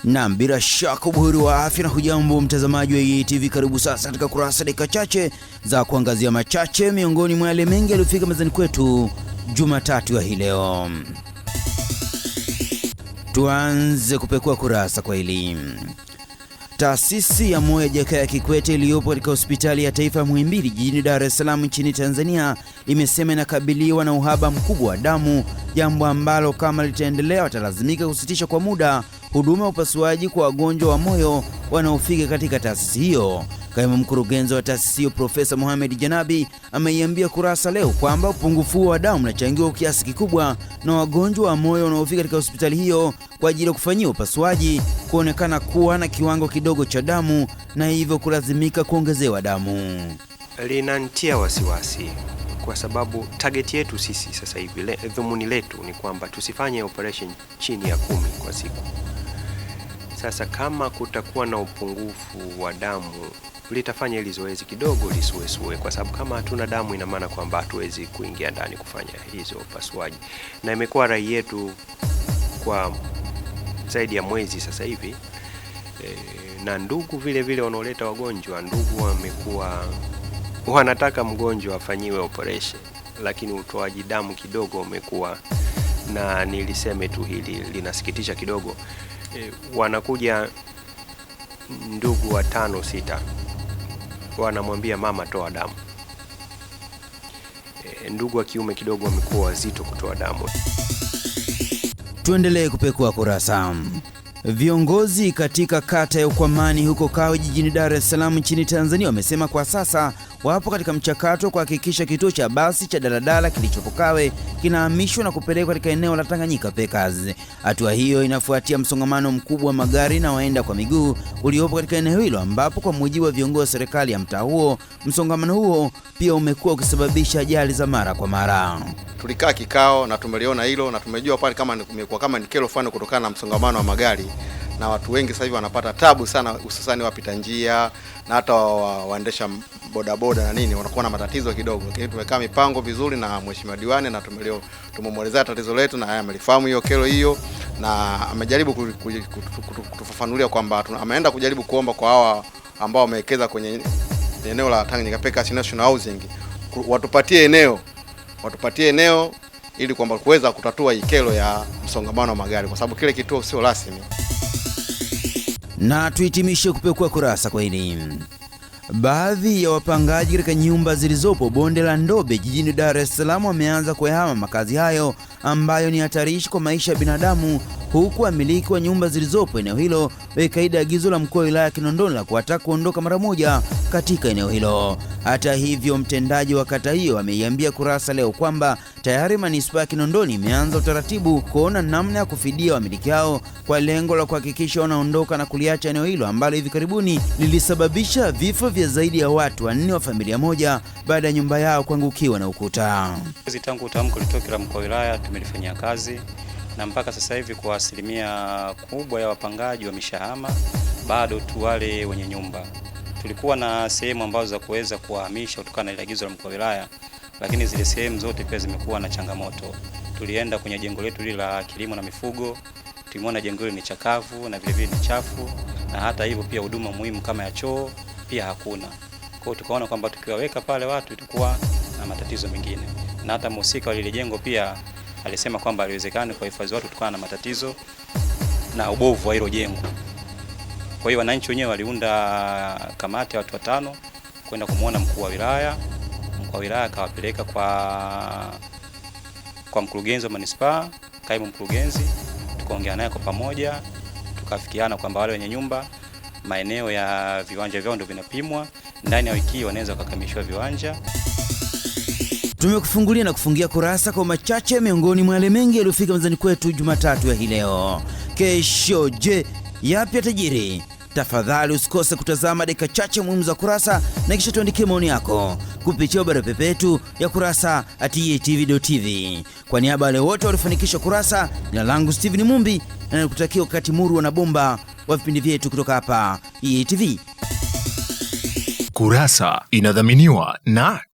Naam, bila shaka buheri wa afya na hujambo mtazamaji wa EATV. Karibu sasa katika kurasa dakika chache za kuangazia machache miongoni mwa yale mengi yaliyofika mezani kwetu Jumatatu ya hii leo. Tuanze kupekua kurasa kwa hili. Taasisi ya moyo Jakaya Kikwete iliyopo katika hospitali ya taifa ya Muhimbili jijini Dar es Salaam nchini Tanzania imesema inakabiliwa na uhaba mkubwa wa damu, jambo ambalo kama litaendelea watalazimika kusitisha kwa muda huduma ya upasuaji kwa wagonjwa wa moyo wanaofika katika taasisi hiyo. Kaimu mkurugenzi wa taasisi hiyo Profesa Mohamed Janabi ameiambia Kurasa leo kwamba upungufu wa damu unachangiwa kwa kiasi kikubwa na wagonjwa wa moyo wanaofika katika hospitali hiyo kwa ajili ya kufanyia upasuaji kuonekana kuwa na kiwango kidogo cha damu na hivyo kulazimika kuongezewa damu. Linanitia wasiwasi kwa sababu target yetu sisi sasa hivi, dhumuni letu ni kwamba tusifanye operation chini ya 10 kwa siku. Sasa kama kutakuwa na upungufu wa damu, litafanya hili zoezi kidogo lisuesue, kwa sababu kama hatuna damu ina maana kwamba hatuwezi kuingia ndani kufanya hizo upasuaji. Na imekuwa rai yetu kwa zaidi ya mwezi sasa hivi, na ndugu vile vile wanaoleta wagonjwa, ndugu wamekuwa wanataka mgonjwa afanyiwe operation, lakini utoaji damu kidogo umekuwa, na niliseme tu hili linasikitisha kidogo. Wanakuja ndugu 5-6 wanamwambia mama toa damu. Ndugu wa kiume kidogo wamekuwa wazito kutoa damu. Tuendelee kupekua kurasa. Viongozi katika kata ya Ukwamani huko Kawe jijini Dar es Salaam nchini Tanzania wamesema kwa sasa wapo katika mchakato kuhakikisha kituo cha basi cha daladala kilichopo Kawe kinahamishwa na kupelekwa katika eneo la Tanganyika Packers. Hatua hiyo inafuatia msongamano mkubwa wa magari na waenda kwa miguu uliopo katika eneo hilo, ambapo kwa mujibu wa viongozi wa serikali ya mtaa huo, msongamano huo pia umekuwa ukisababisha ajali za mara kwa mara. Tulikaa kikao na tumeliona hilo na tumejua pale kama ni kero fulani kutokana na msongamano wa magari, na watu wengi sasa hivi wanapata tabu sana, hususani wapita njia na hata waendesha bodaboda na nini wanakuwa na matatizo kidogo. Lakini tumekaa mipango vizuri na mheshimiwa diwani na tumemwelezea tatizo letu, na amelifahamu hiyo kero hiyo, na amejaribu kutufafanulia kwamba ameenda kujaribu kuomba kwa hawa ambao wamewekeza kwenye eneo la Tanganyika Packers National Housing watupatie eneo ili kwamba kuweza kutatua hii kero ya msongamano wa magari, kwa sababu kile kituo sio rasmi. Na tuhitimishe kupekua kurasa kwa hili. Baadhi ya wapangaji katika nyumba zilizopo bonde la Ndobe jijini Dar es Salaam wameanza kuyahama makazi hayo ambayo ni hatarishi kwa maisha ya binadamu, huku wamiliki wa nyumba zilizopo eneo hilo wakaida agizo la mkuu wa wilaya Kinondoni la kuwataka kuondoka mara moja katika eneo hilo. Hata hivyo, mtendaji wa kata hiyo ameiambia Kurasa leo kwamba tayari manispaa ya Kinondoni imeanza utaratibu kuona namna ya kufidia wamiliki hao kwa lengo la kuhakikisha wanaondoka na kuliacha eneo hilo ambalo hivi karibuni lilisababisha vifo vya zaidi ya watu 4 wa familia moja baada ya nyumba yao kuangukiwa na ukuta. Tangu tamko litoke la mkuu wa wilaya tumelifanyia kazi, na mpaka sasa hivi kwa asilimia kubwa ya wapangaji wameshahama, bado tu wale wenye nyumba. Tulikuwa na sehemu ambazo za kuweza kuhamisha kutokana na agizo la mkuu wa wilaya, lakini zile sehemu zote pia zimekuwa na changamoto. Tulienda kwenye jengo letu lile la kilimo na mifugo, tumeona jengo hili ni chakavu na vile vile ni chafu, na hata hivyo pia huduma muhimu kama ya choo pia hakuna. Kwa hiyo tukaona kwamba tukiwaweka pale watu itakuwa na matatizo mengine, na hata mhusika wa lile jengo pia alisema kwamba haliwezekani kwa hifadhi watu kutokana na matatizo na ubovu wa hilo jengo. Kwa hiyo wananchi wenyewe waliunda kamati ya watu 5 kwenda kumuona mkuu wa wilaya. Mkuu wa wilaya akawapeleka kwa mkurugenzi wa manispaa, kaimu mkurugenzi, tukaongea naye kwa pamoja, tukafikiana kwamba wale wenye nyumba maeneo ya viwanja vyao ndio vinapimwa, ndani ya wiki wanaweza kukamilishwa viwanja. Tumekufungulia na kufungia kurasa kwa machache miongoni mwa yale mengi yaliyofika mezani kwetu Jumatatu ya hii leo. Kesho je, yapi yatajiri? Tafadhali usikose kutazama dakika chache muhimu za Kurasa, na kisha tuandikie maoni yako kupitia barua pepe yetu ya kurasa@eatv.tv. Kwa niaba ya wale wote walifanikisha Kurasa, jina langu Steven Mumbi na nikutakia wakati muru na bomba wa vipindi vyetu kutoka hapa EATV. Kurasa inadhaminiwa na